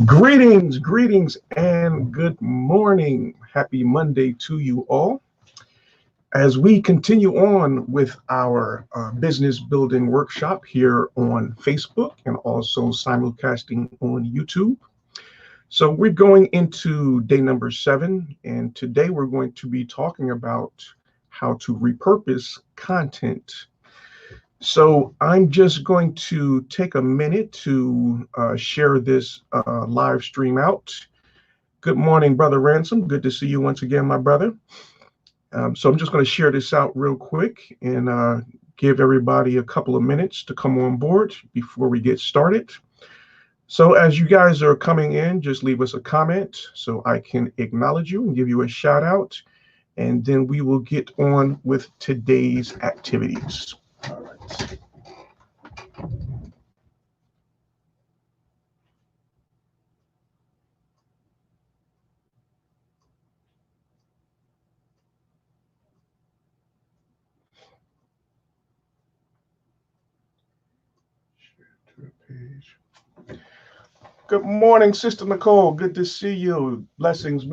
Greetings, and good morning. Happy Monday to you all. As we continue on with our business building workshop here on Facebook and also simulcasting on YouTube. So we're going into day number 7, and today we're going to be talking about how to repurpose content. So I'm just going to take a minute to share this live stream out. Good morning, Brother Ransom. Good to see you once again, my brother. So I'm just going to share this out real quick and give everybody a couple of minutes to come on board before we get started. So as you guys are coming in, just leave us a comment so I can acknowledge you and give you a shout out. And then we will get on with today's activities. All right. Share to a page. Good morning, Sister Nicole. Good to see you. Blessings.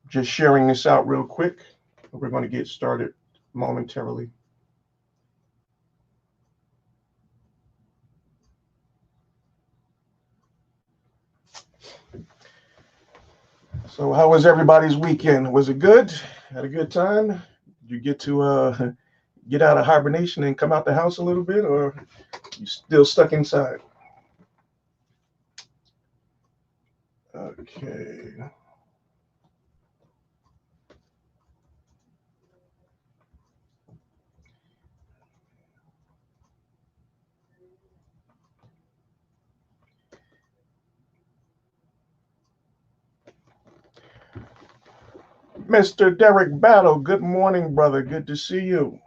Just sharing this out real quick. We're going to get started momentarily. So how was everybody's weekend? Was it good? Had a good time? Did you get to get out of hibernation and come out the house a little bit, or you still stuck inside? Okay. Mr. Derek Battle, good morning, brother. Good to see you.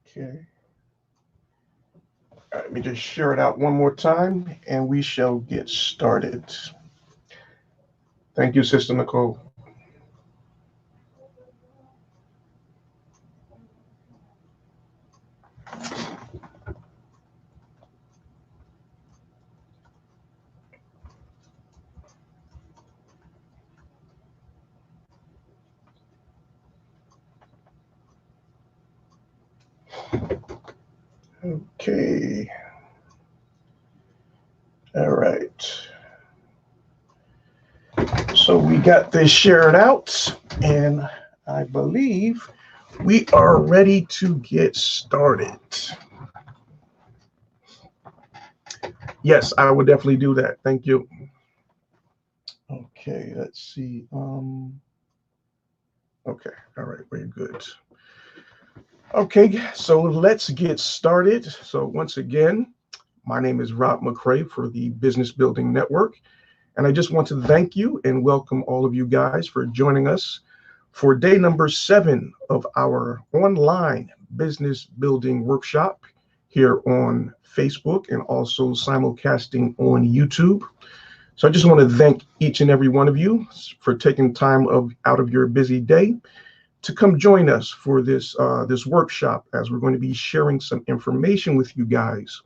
Okay. All right, let me just share it out one more time and we shall get started. Thank you, Sister Nicole. Okay. All right. So we got this shared out, and I believe we are ready to get started. Yes, I would definitely do that. Thank you. Okay, let's see. Okay, all right, very good. Okay, so let's get started. So once again, my name is Rob McCray for the Business Building Network, and I just want to thank you and welcome all of you guys for joining us for day number 7 of our online business building workshop here on Facebook and also simulcasting on YouTube. So I just want to thank each and every one of you for taking time out of your busy day to come join us for this workshop, as we're going to be sharing some information with you guys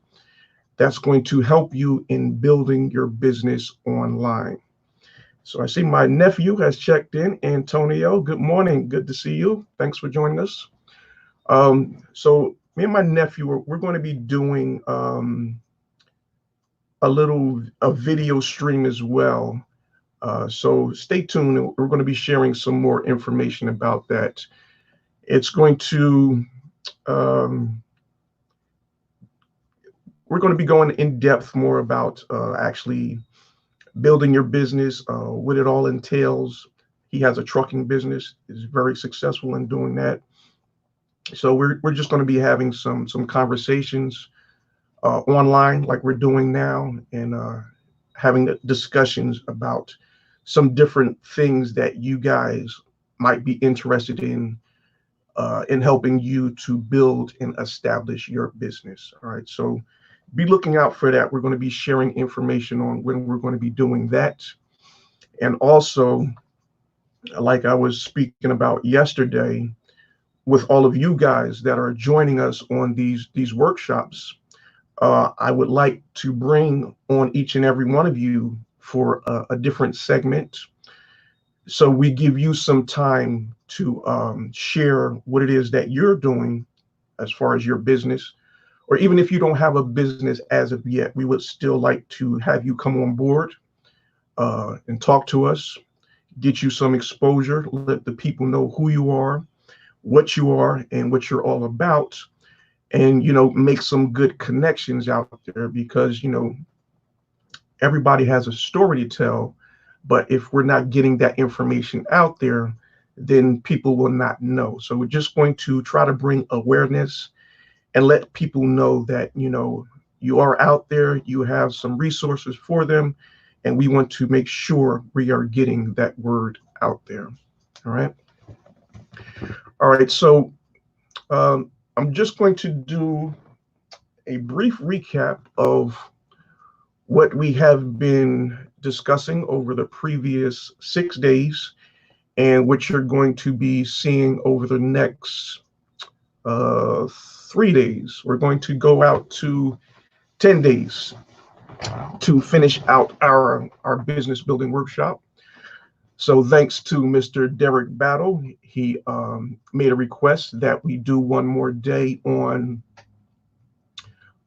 that's going to help you in building your business online. So I see my nephew has checked in. Antonio, good morning. Good to see you. Thanks for joining us. So me and my nephew, we're going to be doing a video stream as well. So stay tuned. We're going to be sharing some more information about that. It's going to, we're going to be going in depth more about actually building your business, what it all entails. He has a trucking business, is very successful in doing that. So we're just going to be having some conversations online like we're doing now, and having discussions about some different things that you guys might be interested in helping you to build and establish your business. All right, so be looking out for that. We're going to be sharing information on when we're going to be doing that. And also, like I was speaking about yesterday, with all of you guys that are joining us on these workshops, I would like to bring on each and every one of you for a different segment. So we give you some time to share what it is that you're doing as far as your business, or even if you don't have a business as of yet, we would still like to have you come on board and talk to us, get you some exposure, let the people know who you are, and what you're all about, and make some good connections out there because everybody has a story to tell, but if we're not getting that information out there, then people will not know. So we're just going to try to bring awareness and let people know that you are out there, you have some resources for them, and we want to make sure we are getting that word out there. All right. All right. So I'm just going to do a brief recap of what we have been discussing over the previous 6 days and what you're going to be seeing over the next 3 days. We're going to go out to 10 days to finish out our business building workshop. So thanks to Mr. Derek Battle, he made a request that we do one more day on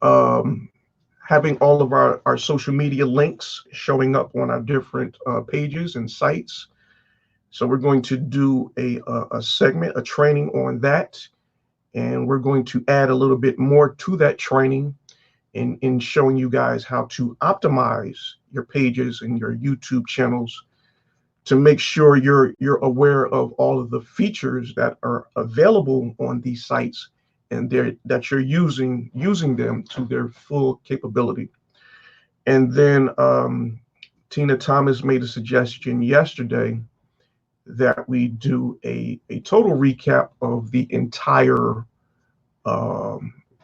um, having all of our social media links showing up on our different pages and sites. So we're going to do a segment, a training on that. And we're going to add a little bit more to that training in showing you guys how to optimize your pages and your YouTube channels to make sure you're aware of all of the features that are available on these sites and that you're using them to their full capability. And then Tina Thomas made a suggestion yesterday that we do a total recap of the entire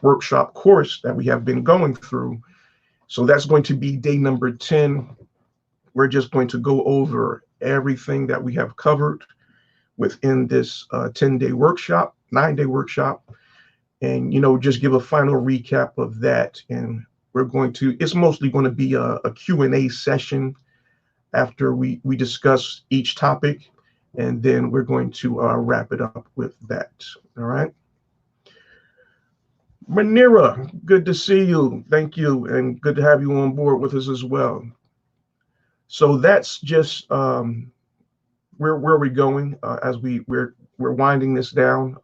workshop course that we have been going through. So that's going to be day number 10. We're just going to go over everything that we have covered within this 10-day workshop, 9-day workshop, and just give a final recap of that. And it's mostly going to be a Q&A session after we discuss each topic, and then we're going to wrap it up with that. All right. Manira, good to see you. Thank you, and good to have you on board with us as well. So that's just where we're going as we're winding this down.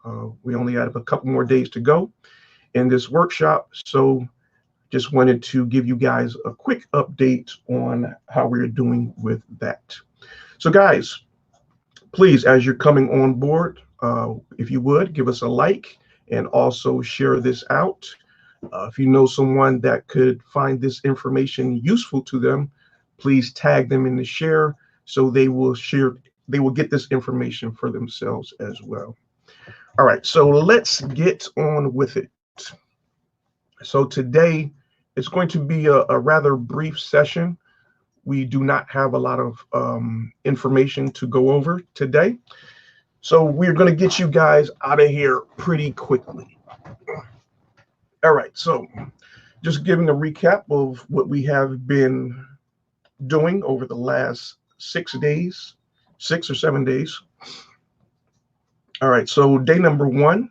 We only have a couple more days to go in this workshop, so just wanted to give you guys a quick update on how we're doing with that. So guys, please, as you're coming on board, if you would give us a like and also share this out. If you know someone that could find this information useful to them, please tag them in the share so they will get this information for themselves as well. All right, so let's get on with it. So today it's going to be a rather brief session. We do not have a lot of information to go over today. So we're going to get you guys out of here pretty quickly. All right, so just giving a recap of what we have been doing over the last 6 days, 6 or 7 days. All right, so day number 1,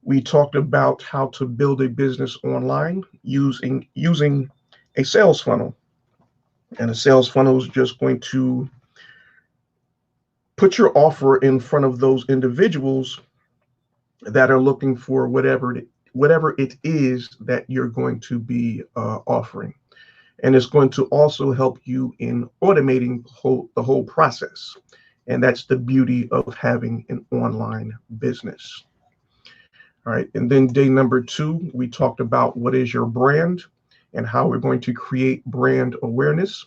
we talked about how to build a business online using a sales funnel. And a sales funnel is just going to put your offer in front of those individuals that are looking for whatever it is that you're going to be offering. And it's going to also help you in automating the whole process. And that's the beauty of having an online business. All right. And then day number 2, we talked about what is your brand and how we're going to create brand awareness.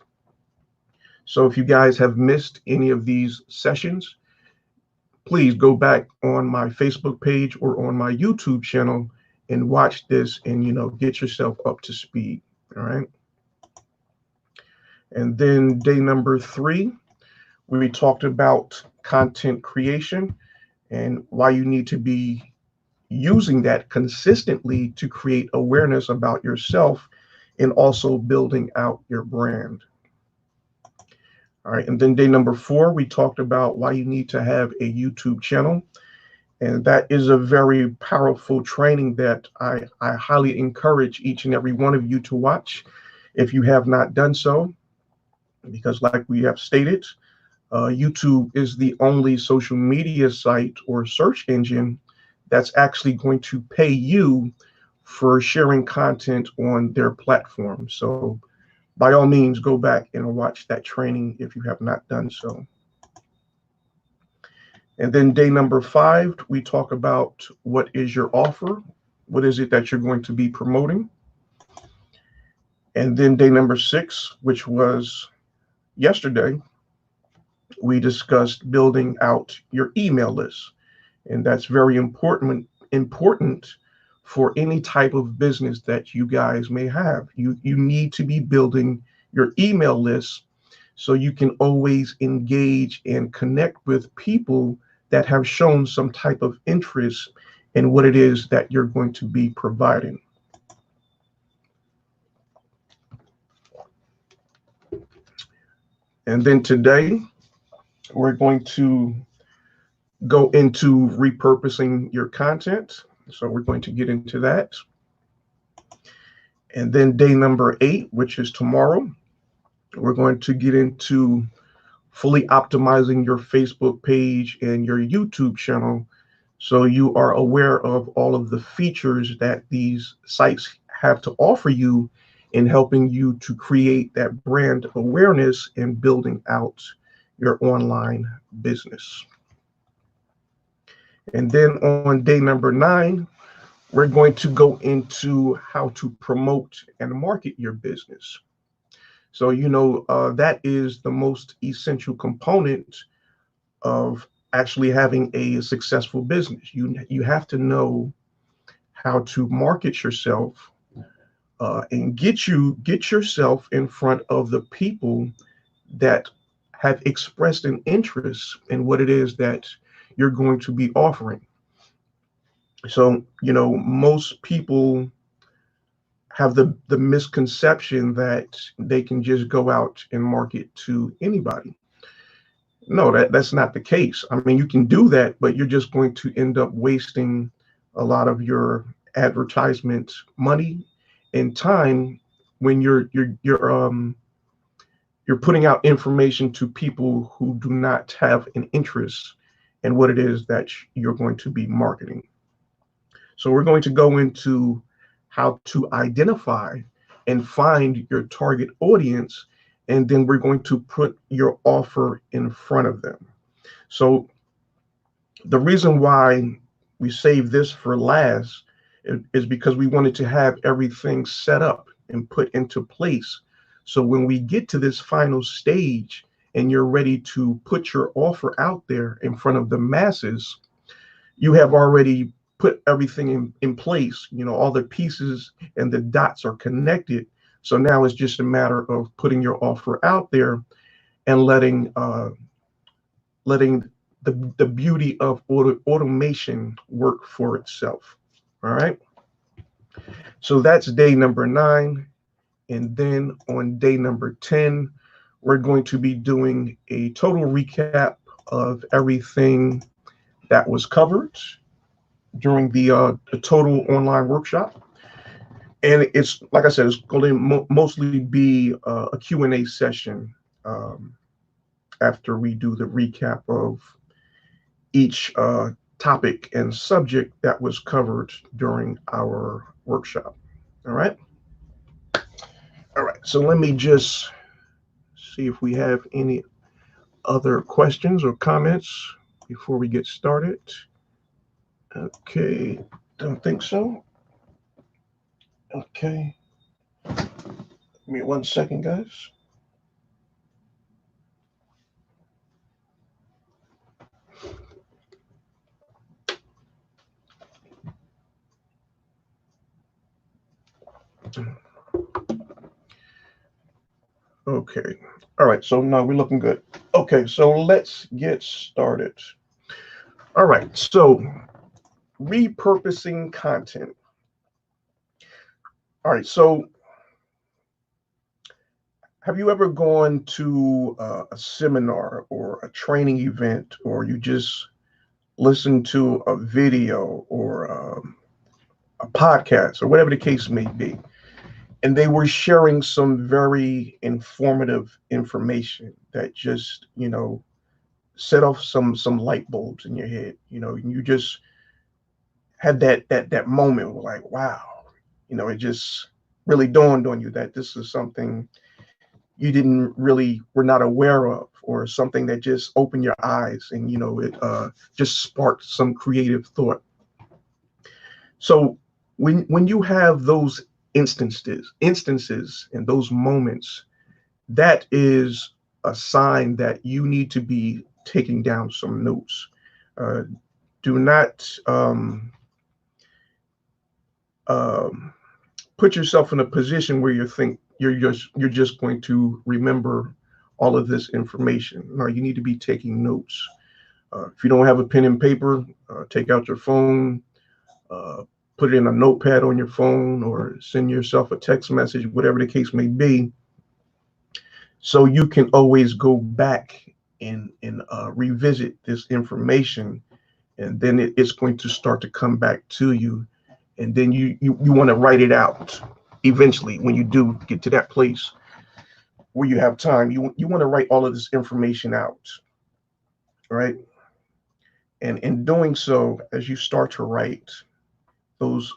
So if you guys have missed any of these sessions, please go back on my Facebook page or on my YouTube channel and watch this and, get yourself up to speed. All right. And then day number 3, we talked about content creation and why you need to be using that consistently to create awareness about yourself and also building out your brand. All right, and then day number 4, we talked about why you need to have a YouTube channel. And that is a very powerful training that I highly encourage each and every one of you to watch if you have not done so, because like we have stated, YouTube is the only social media site or search engine that's actually going to pay you for sharing content on their platform. So by all means, go back and watch that training if you have not done so. And then day number 5, we talk about what is your offer? What is it that you're going to be promoting? And then day number 6, which was yesterday, we discussed building out your email list. And that's very important for any type of business that you guys may have. You need to be building your email list so you can always engage and connect with people that have shown some type of interest in what it is that you're going to be providing. And then today, we're going to go into repurposing your content. So we're going to get into that. And then day number 8, which is tomorrow, we're going to get into fully optimizing your Facebook page and your YouTube channel so you are aware of all of the features that these sites have to offer you in helping you to create that brand awareness and building out your online business. And then on day number 9, we're going to go into how to promote and market your business. So, that is the most essential component of actually having a successful business. You have to know how to market yourself and get yourself in front of the people that have expressed an interest in what it is that you're going to be offering. So, most people have the misconception that they can just go out and market to anybody. No, that's not the case. I mean, you can do that, but you're just going to end up wasting a lot of your advertisement money and time when you're putting out information to people who do not have an interest in what it is that you're going to be marketing. So we're going to go into how to identify and find your target audience, and then we're going to put your offer in front of them. So the reason why we saved this for last is because we wanted to have everything set up and put into place. So when we get to this final stage and you're ready to put your offer out there in front of the masses, you have already put everything in place. All the pieces and the dots are connected. So now it's just a matter of putting your offer out there and letting the beauty of automation work for itself. All right. So that's day number 9. And then on day number 10, we're going to be doing a total recap of everything that was covered during the total online workshop. And it's, like I said, it's going to mostly be a Q&A session after we do the recap of each topic and subject that was covered during our workshop. All right. All right. So let me just see if we have any other questions or comments before we get started. Okay. Don't think so. Okay. Give me 1 second, guys. Okay. All right. So now we're looking good. Okay, so let's get started. All right, so repurposing content. All right, so have you ever gone to a seminar or a training event, or you just listened to a video or a podcast or whatever the case may be, and they were sharing some very informative information that just, set off some light bulbs in your head, and you just had that moment where like, wow, it just really dawned on you that this is something you didn't really were not aware of, or something that just opened your eyes, and it just sparked some creative thought. So when you have those instances and those moments, that is a sign that you need to be taking down some notes. uh, do not um, put yourself in a position where you think you're just going to remember all of this information. No, you need to be taking notes. If you don't have a pen and paper, take out your phone, uh, put it in a notepad on your phone, or send yourself a text message, whatever the case may be, so you can always go back and revisit this information, and then it's going to start to come back to you, and then you want to write it out. Eventually, when you do get to that place where you have time, you want to write all of this information out, right? And in doing so, as you start to write, those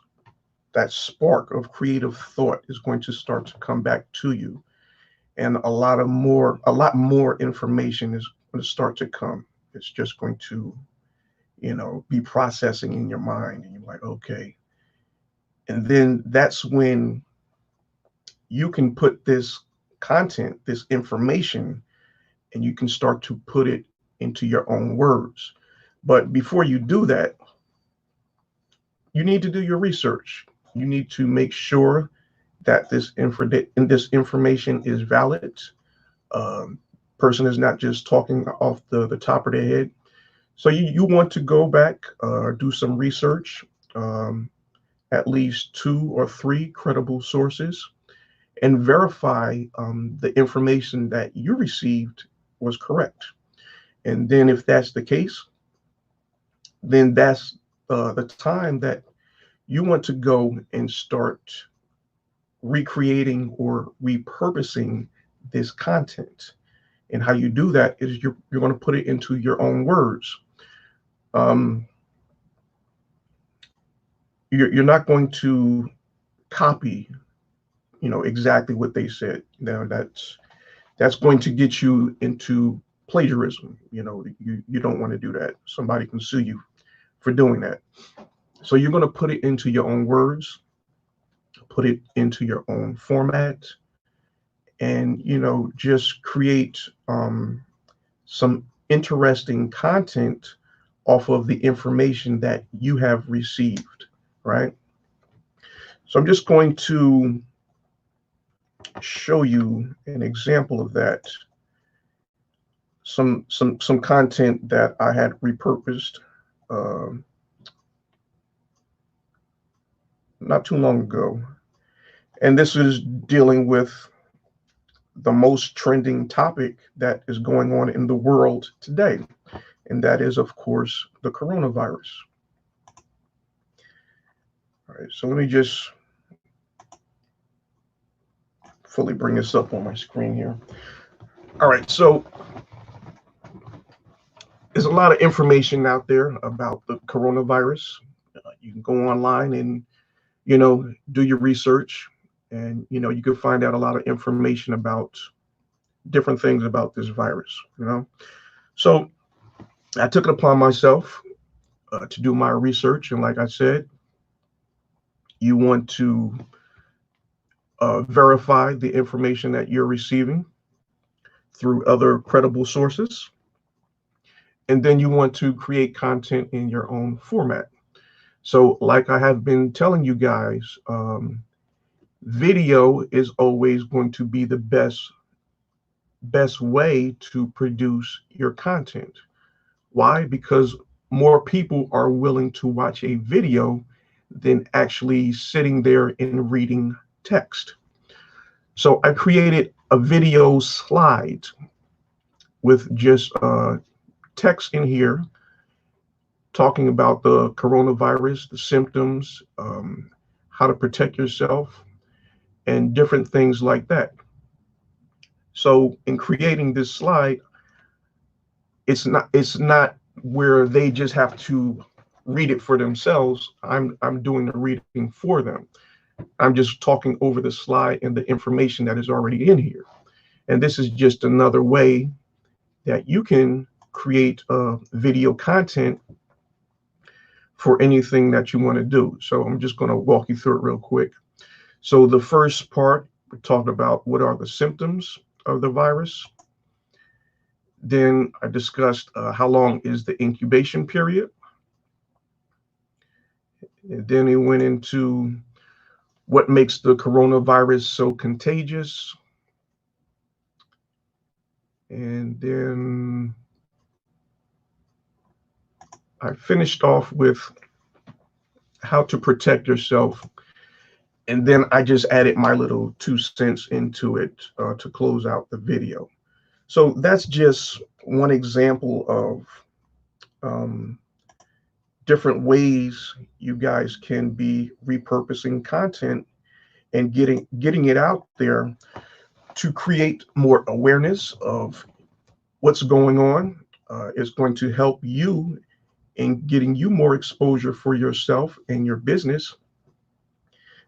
that spark of creative thought is going to start to come back to you, and a lot more information is going to start to come. It's just going to, be processing in your mind, and you're like, okay. And then that's when you can put this content, this information, and you can start to put it into your own words. But before you do that, you need to do your research. You need to make sure that this information is valid. Um, Person is not just talking off the top of their head. So you want to go back, do some research, um, at least two or three credible sources, and verify the information that you received was correct. And then, if that's the case, then that's the time that you want to go and start recreating or repurposing this content. And how you do that is you're going to put it into your own words. Um, you're not going to copy, exactly what they said. That's going to get you into plagiarism. You don't want to do that. Somebody can sue you for doing that. So you're going to put it into your own words, put it into your own format, and just create some interesting content off of the information that you have received, right? So I'm just going to show you an example of that. Some content that I had repurposed um, not too long ago, and this is dealing with the most trending topic that is going on in the world today, and that is, of course, the coronavirus. All right, so let me just fully bring this up on my screen here. All right, so there's a lot of information out there about the coronavirus. You can go online and do your research, and you can find out a lot of information about different things about this virus. So I took it upon myself to do my research, and like I said, you want to verify the information that you're receiving through other credible sources, and then you want to create content in your own format. So, like I have been telling you guys, video is always going to be the best best way to produce your content. Why? Because more people are willing to watch a video than actually sitting there and reading text. So I created a video slide with just text in here talking about the coronavirus, the symptoms, how to protect yourself, and different things like that. So in creating this slide, it's not where they just have to read it for themselves. I'm doing the reading for them. I'm just talking over the slide and the information that is already in here. And this is just another way that you can create video content for anything that you want to do. So I'm just going to walk you through it real quick. So the first part, we talked about what are the symptoms of the virus. Then I discussed how long is the incubation period. And then he went into what makes the coronavirus so contagious. And then I finished off with how to protect yourself. And then I just added my little 2 cents into it to close out the video. So that's just one example of different ways you guys can be repurposing content and getting it out there to create more awareness of what's going on. It's going to help you in getting you more exposure for yourself and your business,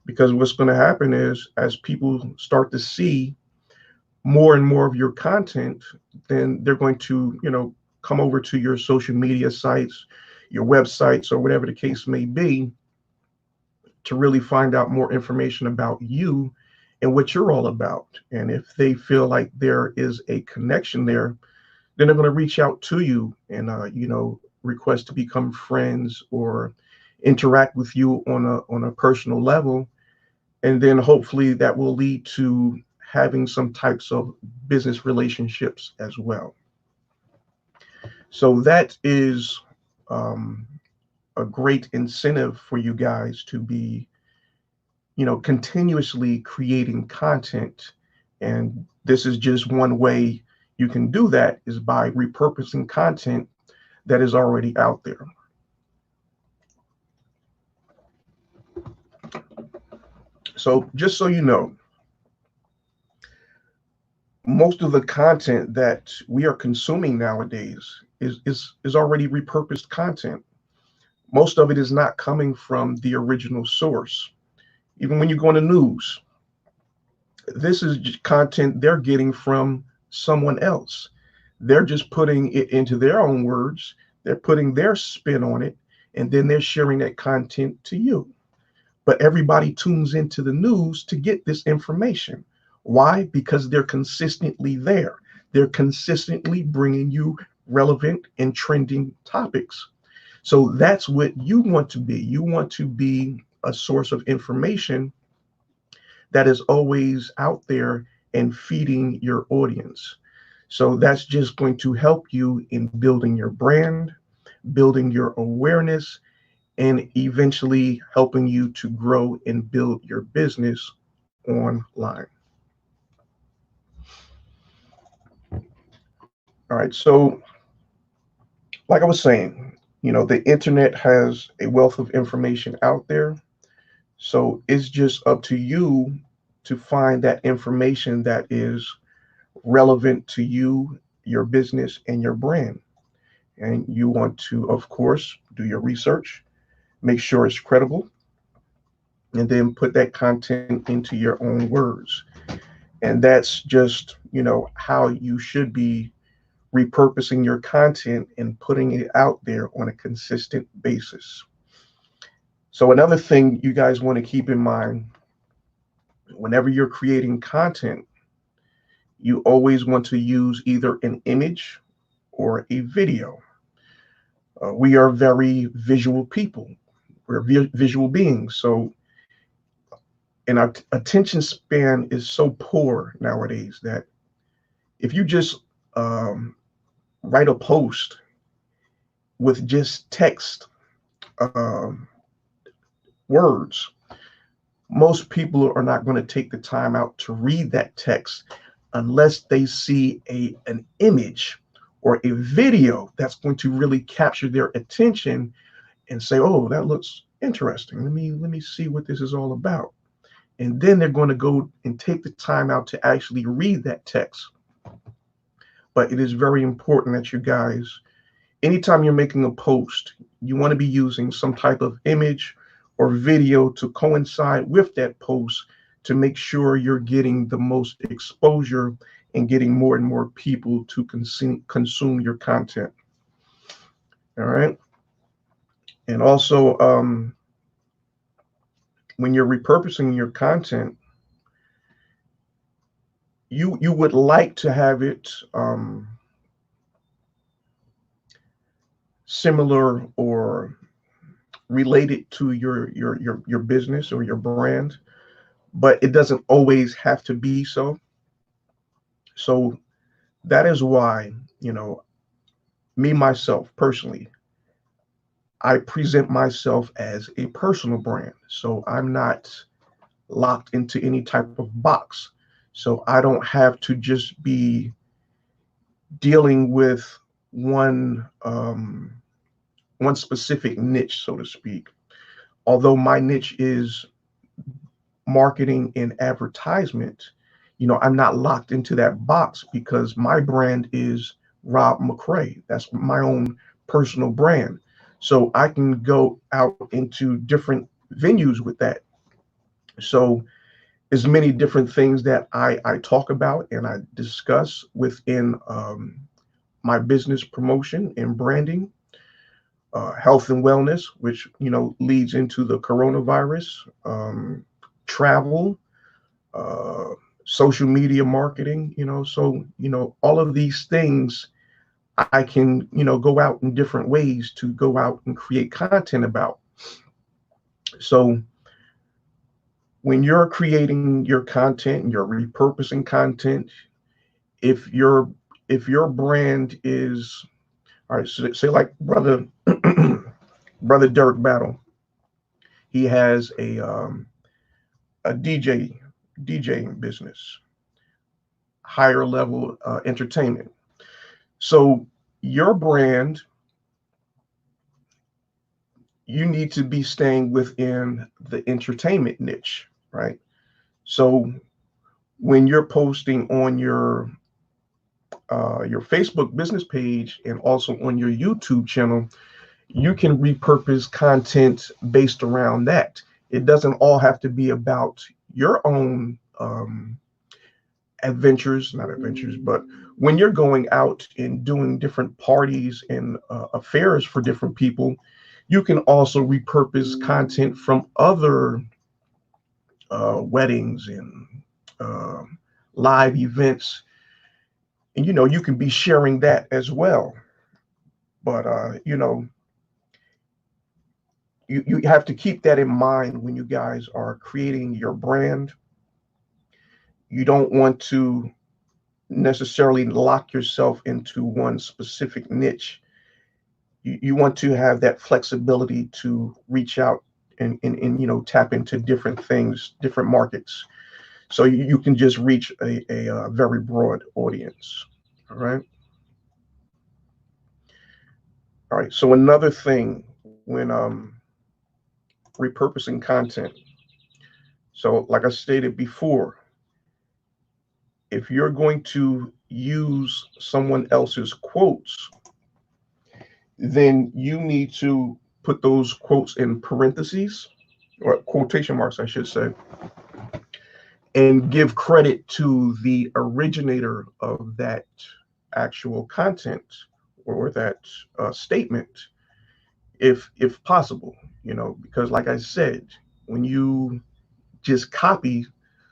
because what's going to happen is as people start to see more and more of your content, then they're going to, come over to your social media sites, your websites, or whatever the case may be, to really find out more information about you and what you're all about. And if they feel like there is a connection there, then they're going to reach out to you and, request to become friends or interact with you on a personal level. And then hopefully that will lead to having some types of business relationships as well. So that is a great incentive for you guys to be, continuously creating content. And this is just one way you can do that, is by repurposing content that is already out there. So just so you know, most of the content that we are consuming nowadays is already repurposed content. Most of it is not coming from the original source. Even when you go on the news, this is content they're getting from someone else. They're just putting it into their own words. They're putting their spin on it, and then they're sharing that content to you. But everybody tunes into the news to get this information. Why? Because they're consistently there. They're consistently bringing you relevant and trending topics. So that's what you want to be. You want to be a source of information that is always out there and feeding your audience. So that's just going to help you in building your brand, building your awareness, and eventually helping you to grow and build your business online. All right, so like I was saying, the internet has a wealth of information out there. So it's just up to you to find that information that is relevant to you, your business, and your brand. And you want to, of course, do your research, make sure it's credible, and then put that content into your own words. And that's just, how you should be repurposing your content and putting it out there on a consistent basis. So another thing you guys want to keep in mind, whenever you're creating content, you always want to use either an image or a video. We are very visual people. We're visual beings. So, and our attention span is so poor nowadays that If you just write a post with just text, um, words, most people are not going to take the time out to read that text unless they see an image or a video that's going to really capture their attention and say, "Oh, that looks interesting. Let me see what this is all about." And then they're going to go and take the time out to actually read that text. But it is very important that you guys, anytime you're making a post, you want to be using some type of image or video to coincide with that post to make sure you're getting the most exposure and getting more and more people to consume your content. All right. And also, when you're repurposing your content, you would like to have it similar or related to your business or your brand, but it doesn't always have to be so. So that is why, me myself personally, I present myself as a personal brand. So I'm not locked into any type of box. So I don't have to just be dealing with one one specific niche, so to speak. Although my niche is marketing and advertisement, I'm not locked into that box because my brand is Rob McCray. That's my own personal brand. So I can go out into different venues with that. So as many different things that I talk about and I discuss within my business promotion and branding, health and wellness, which leads into the coronavirus, travel, uh, social media marketing. So all of these things I can go out in different ways to go out and create content about. So when you're creating your content and you're repurposing content, if your brand is, all right, so say like brother Dirk Battle, he has a DJing business, higher level entertainment. So your brand, you need to be staying within the entertainment niche, right? So when you're posting on your Facebook business page and also on your YouTube channel, you can repurpose content based around that. It doesn't all have to be about your own adventures, not adventures, but when you're going out and doing different parties and affairs for different people, you can also repurpose content from other weddings and uh, live events. And you can be sharing that as well. But you have to keep that in mind when you guys are creating your brand. You don't want to necessarily lock yourself into one specific niche. You want to have that flexibility to reach out and tap into different things, different markets. So you can just reach a very broad audience. All right. All right. So another thing when repurposing content. So like I stated before, if you're going to use someone else's quotes, then you need to put those quotes in parentheses or quotation marks, I should say, and give credit to the originator of that actual content or that statement, if possible. Because like I said, when you just copy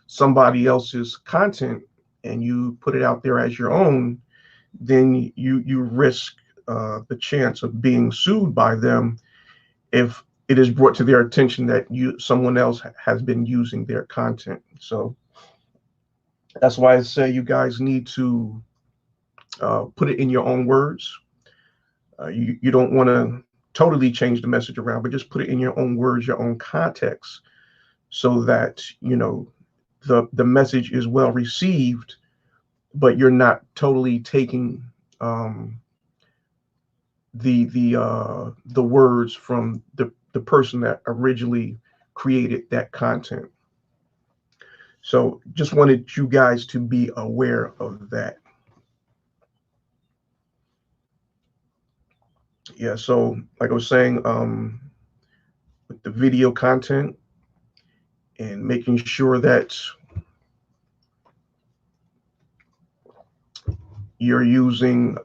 somebody else's content and you put it out there as your own, then you risk the chance of being sued by them if it is brought to their attention that someone else has been using their content. So that's why I say you guys need to Put it in your own words. You don't want to totally change the message around, but just put it in your own words, your own context, so that the message is well received, but you're not totally taking the words from the person that originally created that content. So just wanted you guys to be aware of that. Yeah, so like I was saying, with the video content and making sure that you're using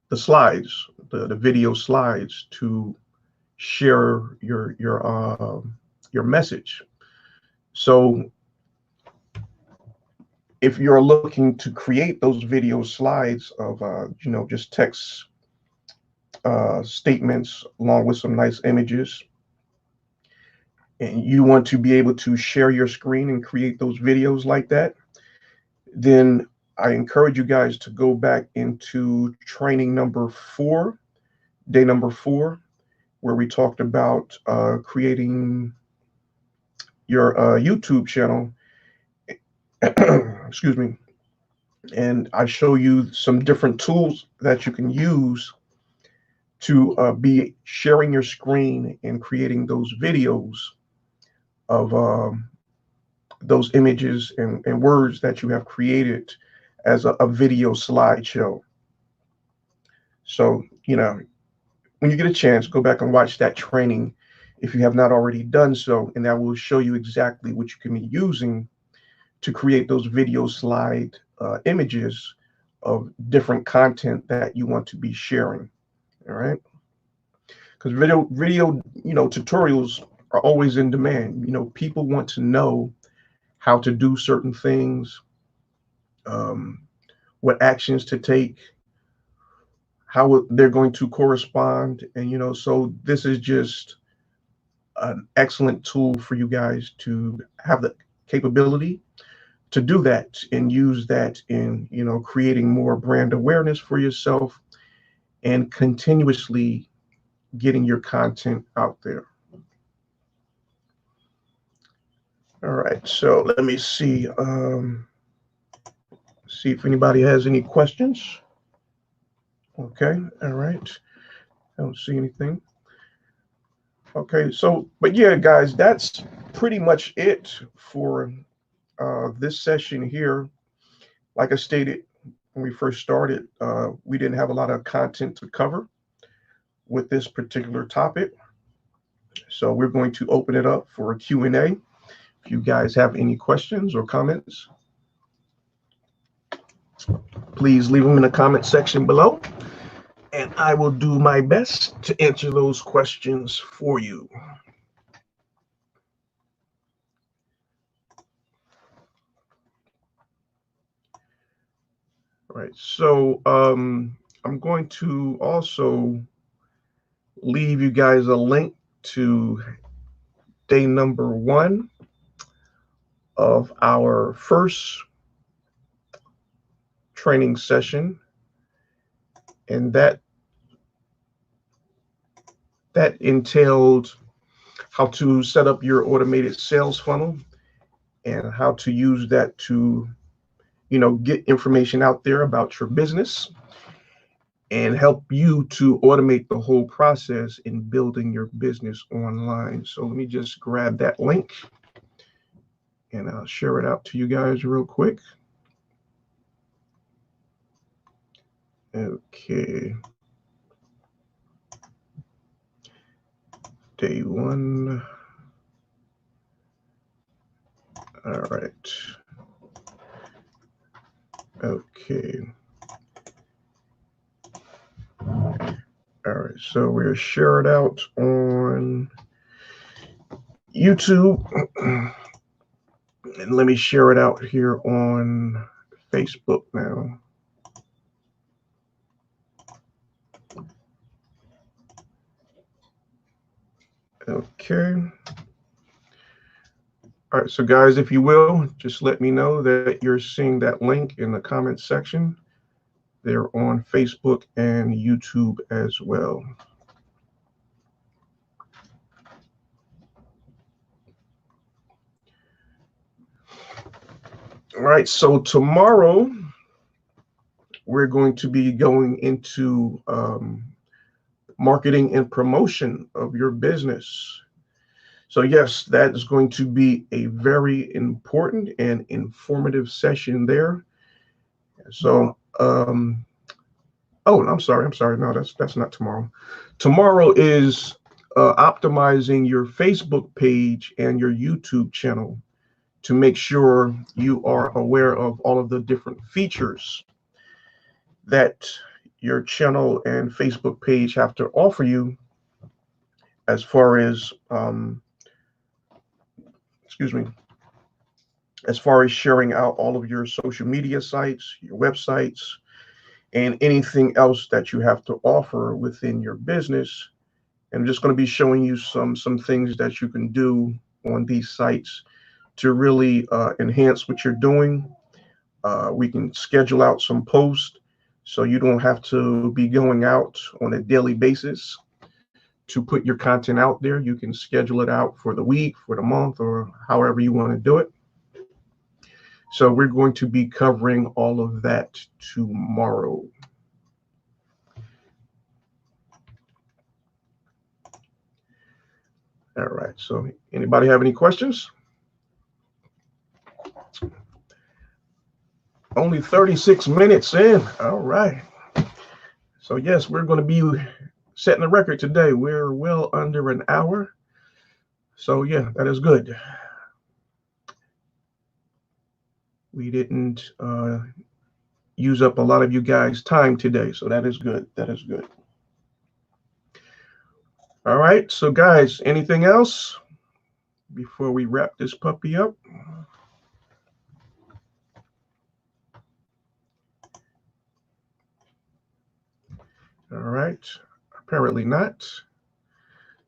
the slides, the video slides to share your message. So if you're looking to create those video slides of just text statements along with some nice images, and you want to be able to share your screen and create those videos like that, then I encourage you guys to go back into training number 4, day number 4, where we talked about creating your YouTube channel. Excuse me. And I show you some different tools that you can use to be sharing your screen and creating those videos of those images and words that you have created as a video slideshow. So, when you get a chance, go back and watch that training if you have not already done so, and that will show you exactly what you can be using to create those video slide images of different content that you want to be sharing. All right, because video tutorials are always in demand. People want to know how to do certain things, um, what actions to take, how they're going to correspond, and so this is just an excellent tool for you guys to have the capability to do that and use that in creating more brand awareness for yourself and continuously getting your content out there. All right, so let me see if anybody has any questions. Okay, all right, I don't see anything. Okay, so but yeah, guys, that's pretty much it for this session here. Like I stated when we first started, we didn't have a lot of content to cover with this particular topic. So we're going to open it up for a Q&A. If you guys have any questions or comments, please leave them in the comment section below, and I will do my best to answer those questions for you. All right, so I'm going to also leave you guys a link to day number 1 of our first training session, and that entailed how to set up your automated sales funnel and how to use that to get information out there about your business and help you to automate the whole process in building your business online. So let me just grab that link and I'll share it out to you guys real quick. Okay. Day 1. All right. Okay. All right, so we're shared out on YouTube. And let me share it out here on Facebook now. Okay. All right, so guys, if you will, just let me know that you're seeing that link in the comments section. They're on Facebook and YouTube as well. All right, so tomorrow we're going to be going into marketing and promotion of your business. So yes, that is going to be a very important and informative session there. So, oh, I'm sorry. No, that's not tomorrow. Tomorrow is optimizing your Facebook page and your YouTube channel to make sure you are aware of all of the different features that your channel and Facebook page have to offer you as far as as far as sharing out all of your social media sites, your websites, and anything else that you have to offer within your business. And I'm just going to be showing you some things that you can do on these sites to really enhance what you're doing. We can schedule out some posts so you don't have to be going out on a daily basis to put your content out there. You can schedule it out for the week, for the month, or however you want to do it. So we're going to be covering all of that tomorrow. All right, so anybody have any questions? Only 36 minutes in. All right. So yes, we're going to be setting a record today. We're well under an hour. So yeah, that is good. We didn't use up a lot of you guys' time today, so that is good. That is good. All right, so guys, anything else before we wrap this puppy up? All right, apparently not.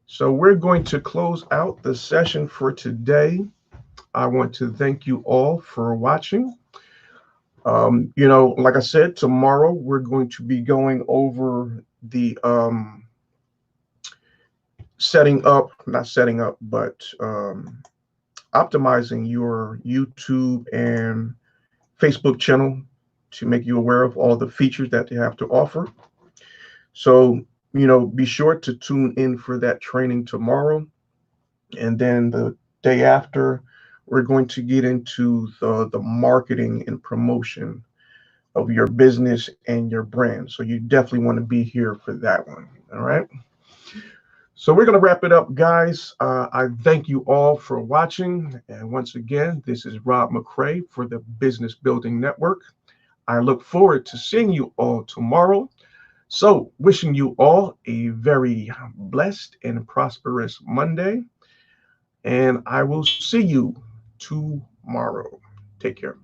So we're going to close out the session for today. I want to thank you all for watching. Like I said, tomorrow we're going to be going over the optimizing your YouTube and Facebook channel to make you aware of all the features that they have to offer. So, be sure to tune in for that training tomorrow. And then the day after, we're going to get into the marketing and promotion of your business and your brand. So you definitely want to be here for that one. All right. So we're going to wrap it up, guys. I thank you all for watching. And once again, this is Rob McCray for the Business Building Network. I look forward to seeing you all tomorrow. So wishing you all a very blessed and prosperous Monday. And I will see you tomorrow. Take care.